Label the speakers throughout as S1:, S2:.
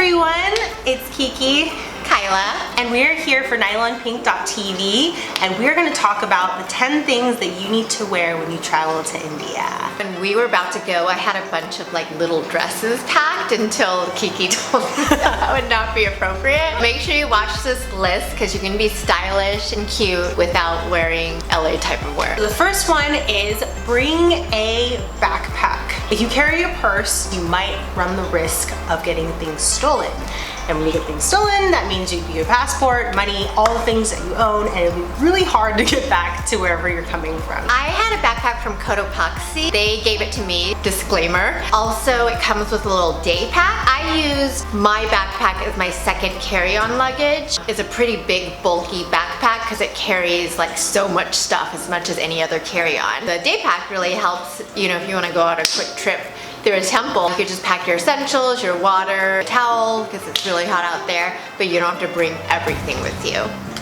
S1: everyone, it's Kiki,
S2: Kyla,
S1: and we're here for nylonpink.tv, and we're going to talk about the 10 things that you need to wear when you travel to India.
S2: when we were about to go, I had a bunch of like little dresses packed until Kiki told me that would not be appropriate. Make sure you watch this list because you can be stylish and cute without wearing LA type of wear.
S1: The first one is bring a backpack. If you carry a purse, you might run the risk of getting things stolen. And when you get things stolen, that means your passport, money, all the things that you own, and it'll be really hard to get back to wherever you're coming from.
S2: I had a backpack from Cotopaxi. They gave it to me, disclaimer. Also, it comes with a little day pack. I use my backpack as my second carry-on luggage. It's a pretty big, bulky backpack because it carries like so much stuff, as much as any other carry-on. The day pack really helps, you know, if you want to go on a quick trip through a temple. You could just pack your essentials, your water, towel, because it's really hot out there, but you don't have to bring everything with you.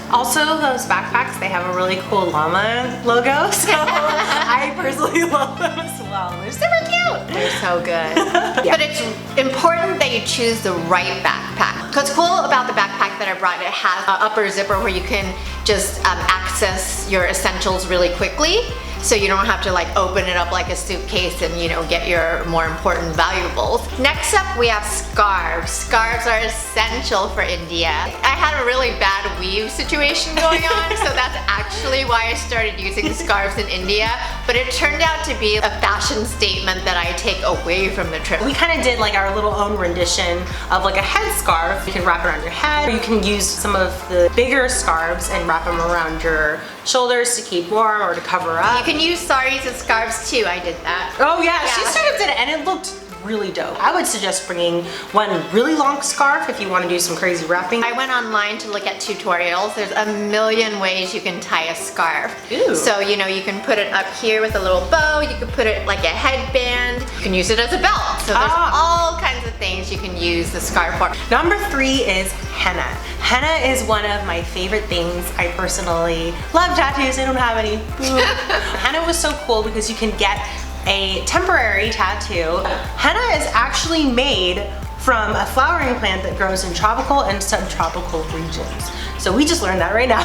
S1: Also, those backpacks, they have a really cool llama logo, so I personally love them as well. They're super cute.
S2: They're so good.
S1: Yeah.
S2: But it's important that you choose the right backpack. What's cool about the backpack that I brought, it has an upper zipper where you can just access your essentials really quickly. So you don't have to like open it up like a suitcase and, you know, get your more important valuables. Next up, we have scarves. Scarves are essential for India. I had a really bad weave situation going on, so that's actually why I started using scarves in India. But it turned out to be a fashion statement that I take away from the trip.
S1: We kind of did like our little own rendition of like a headscarf. You can wrap it around your head, or you can use some of the bigger scarves and wrap them around your shoulders to keep warm or to cover up.
S2: You can use saris and scarves too. I did that.
S1: Oh yeah, she straight up did it, and it looked really dope. I would suggest bringing one really long scarf if you want to do some crazy wrapping.
S2: I went online to look at tutorials. There's a million ways you can tie a scarf.
S1: Ooh.
S2: So, you know, you can put it up here with a little bow. You can put it like a headband. You can use it as a belt. So there's all kinds of things you can use the scarf for.
S1: Number 3 is henna. Henna is one of my favorite things. I personally love tattoos. I don't have any. Henna was so cool because you can get a temporary tattoo. Henna is actually made from a flowering plant that grows in tropical and subtropical regions. So we just learned that right now.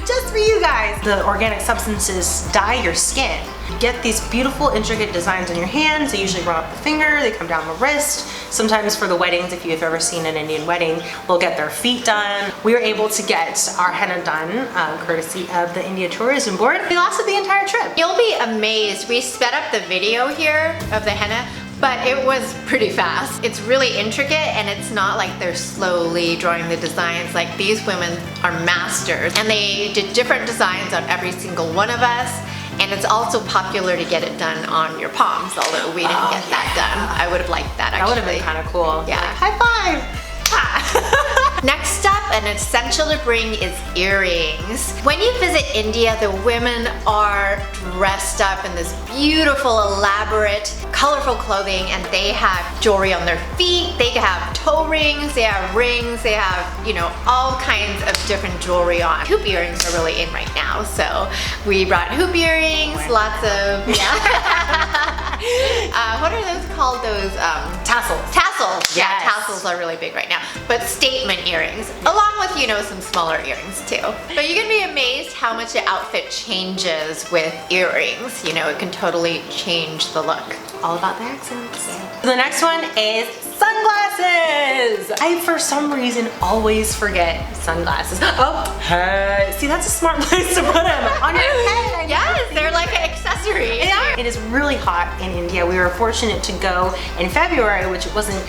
S1: Just for you guys. The organic substances dye your skin. You get these beautiful intricate designs on your hands. They usually run up the finger, they come down the wrist. Sometimes for the weddings, if you've ever seen an Indian wedding, they'll get their feet done. We were able to get our henna done courtesy of the India Tourism Board. We lasted the entire trip.
S2: You'll be amazed. We sped up the video here of the henna, but it was pretty fast. It's really intricate, and it's not like they're slowly drawing the designs. Like, these women are masters, and they did different designs on every single one of us. And it's also popular to get it done on your palms, although we didn't get that done. I would have liked that, actually.
S1: That would have been kind of cool.
S2: Yeah.
S1: Like, high five!
S2: Next up, an essential to bring is earrings. When you visit India, the women are dressed up in this beautiful, elaborate, colorful clothing, and they have jewelry on their feet, they have toe rings, they have rings, they have, you know, all kinds of different jewelry on. Hoop earrings are really in right now, so we brought hoop earrings, lots of, what are those called? Those,
S1: tassels.
S2: Tassels.
S1: Yes.
S2: Yeah, tassels are really big right now. But statement earrings, along with, you know, some smaller earrings too. But you're gonna be amazed how much the outfit changes with earrings. You know, it can totally change the look.
S1: All about the accents. The next one is sunglasses. I, for some reason, always forget sunglasses. Oh, hey. See, that's a smart place to put them. On your head.
S2: Yes, they're like an accessory.
S1: Yeah. It is really hot in India. We were fortunate to go in February, which wasn't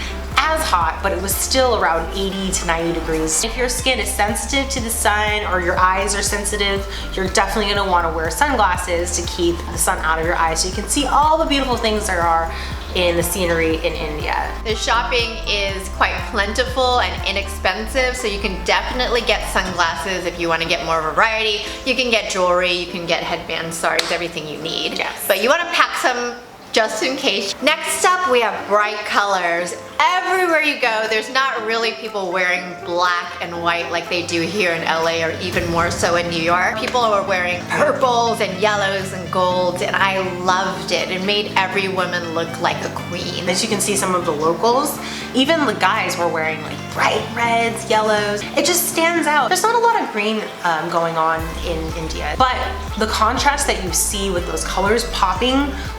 S1: as hot, but it was still around 80 to 90 degrees. If your skin is sensitive to the sun or your eyes are sensitive, you're definitely gonna wanna wear sunglasses to keep the sun out of your eyes so you can see all the beautiful things there are in the scenery in India.
S2: The shopping is quite plentiful and inexpensive, so you can definitely get sunglasses if you want to get more variety. You can get jewelry, you can get headbands, saris, everything you need.
S1: Yes.
S2: But you want to pack some just in case. Next up, we have bright colors. Every everywhere you go, there's not really people wearing black and white like they do here in LA, or even more so in New York. People are wearing purples and yellows and golds, and I loved it. It made every woman look like a queen.
S1: As you can see, some of the locals, even the guys were wearing like bright reds, yellows. It just stands out. There's not a lot of green going on in India, but the contrast that you see with those colors popping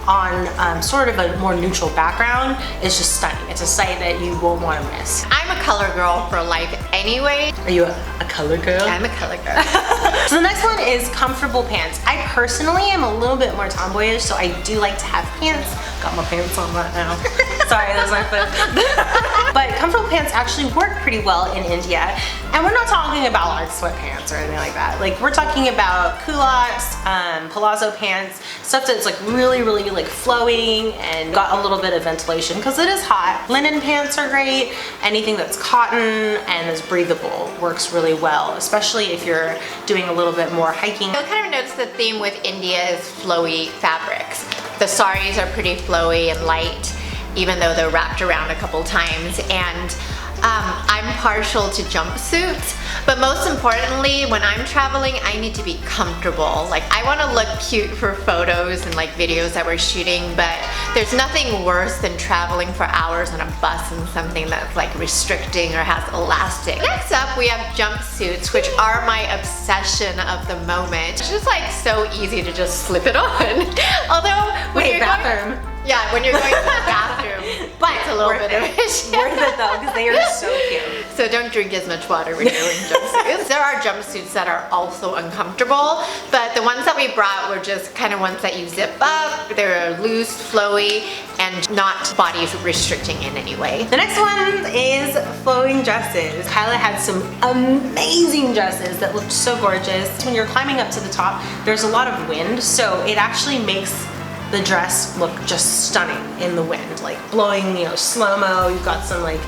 S1: on sort of a more neutral background is just stunning. It's a sight that you won't want to miss.
S2: I'm a color girl for life anyway.
S1: Are you a color girl?
S2: I'm a color girl.
S1: So the next one is comfortable pants. I personally am a little bit more tomboyish, so I do like to have pants. Got my pants on right now. Sorry, that's my foot. But comfortable pants actually work pretty well in India. And we're not talking about like sweatpants or anything like that. Like, we're talking about culottes, palazzo pants, stuff that's like really like flowing and got a little bit of ventilation because it is hot. Linen pants are great. Anything that's cotton and is breathable works really well, especially if you're doing a little bit more hiking.
S2: You'll kind of notice the theme with India is flowy fabrics. The saris are pretty flowy and light, even though they're wrapped around a couple times. And I'm partial to jumpsuits, but most importantly, when I'm traveling, I need to be comfortable. Like, I want to look cute for photos and like videos that we're shooting, but there's nothing worse than traveling for hours on a bus in something that's like restricting or has elastic. Next up, we have jumpsuits, which are my obsession of the moment. It's just like so easy to just slip it on. Although, when you're
S1: bathroom.
S2: Yeah, when you're going to the bathroom, but it's a little bit of it.
S1: Worth it though, because they are so cute.
S2: So don't drink as much water when you're wearing jumpsuits. There are jumpsuits that are also uncomfortable, but the ones that we brought were just kind of ones that you zip up. They're loose, flowy, and not body restricting in any way.
S1: The next one is flowing dresses. Kyla had some amazing dresses that looked so gorgeous. When you're climbing up to the top, there's a lot of wind, so it actually makes the dress look just stunning in the wind, like blowing, you know, slow-mo. You've got some like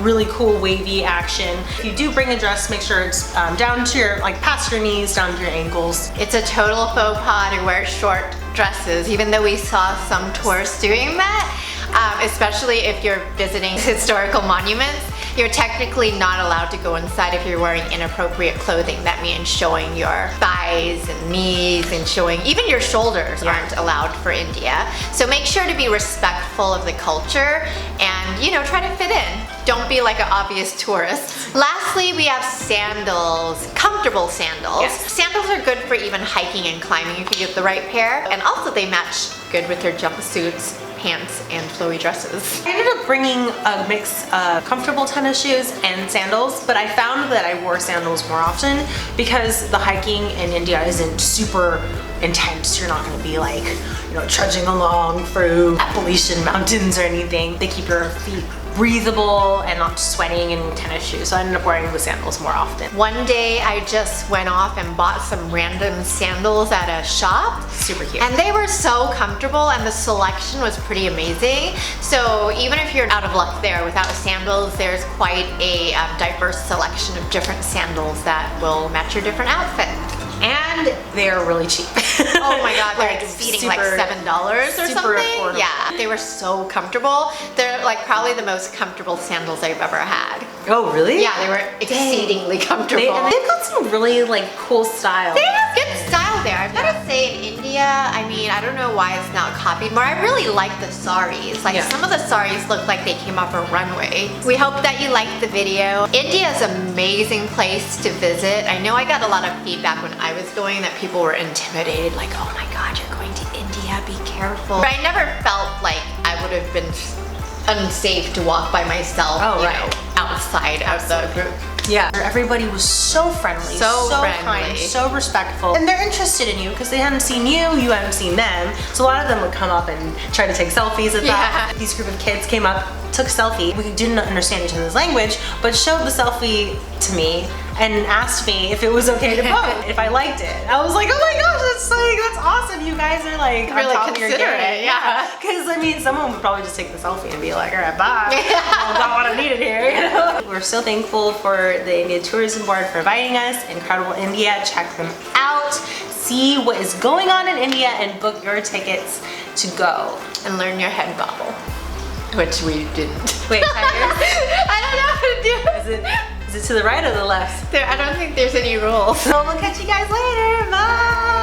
S1: really cool wavy action. If you do bring a dress, make sure it's down to your, like past your knees, down to your ankles.
S2: It's a total faux pas to wear short dresses, even though we saw some tourists doing that, especially if you're visiting historical monuments. You're technically not allowed to go inside if you're wearing inappropriate clothing. That means showing your thighs and knees and showing, even your shoulders aren't allowed for India. So make sure to be respectful of the culture and, you know, try to fit in. Don't be like an obvious tourist. Lastly, we have sandals, comfortable sandals.
S1: Yes.
S2: Sandals are good for even hiking and climbing if you get the right pair. And also they match good with your jumpsuits, pants, and flowy dresses.
S1: I ended up bringing a mix of comfortable tennis shoes and sandals, but I found that I wore sandals more often because the hiking in India isn't super intense. You're not gonna be like, you know, trudging along through Appalachian mountains or anything. They keep your feet breathable and not sweating in tennis shoes, so I ended up wearing the sandals more often.
S2: One day I just went off and bought some random sandals at a shop.
S1: Super cute.
S2: And they were so comfortable and the selection was pretty amazing. So even if you're out of luck there without sandals, there's quite a diverse selection of different sandals that will match your different outfit.
S1: And they're really cheap.
S2: Oh my god, they're
S1: Like,
S2: exceeding like
S1: super-
S2: $7 or
S1: super
S2: something.
S1: affordable.
S2: Yeah, they were so comfortable. They're like probably the most comfortable sandals I've ever had.
S1: Oh, really?
S2: Yeah, they were exceedingly comfortable.
S1: And they've got some really like cool style.
S2: They have good style there. I've got to say, in India, I mean, I don't know why it's not copied more. I really like the saris. Like some of the saris look like they came off a runway. We hope that you liked the video. India is an amazing place to visit. I know I got a lot of feedback when I was going that people were intimidated, like, oh my god, you're going to India, be careful. But I never felt like I would have been unsafe to walk by myself, you know, outside of the group.
S1: Yeah, everybody was so friendly,
S2: So friendly.
S1: kind, so respectful. And they're interested in you because they hadn't seen you hadn't seen them. So a lot of them would come up and try to take selfies with them. These group of kids came up, took a selfie. We didn't understand each other's language, but showed the selfie to me and asked me if it was okay to post, if I liked it. I was like, oh my gosh, that's awesome. You guys are like on
S2: Really
S1: top of your
S2: considerate,
S1: game.
S2: yeah.
S1: Because I mean, someone would probably just take the selfie and be like, all right, bye. I got what I needed here. You know? We're so thankful for the India Tourism Board for inviting us. Incredible India. Check them out. See what is going on in India and book your tickets to go.
S2: And learn your head bobble. which we didn't.
S1: Wait, tigers?
S2: I don't know how to do it.
S1: Is it to the right or the left?
S2: I don't think there's any rules.
S1: So we'll catch you guys later. Bye.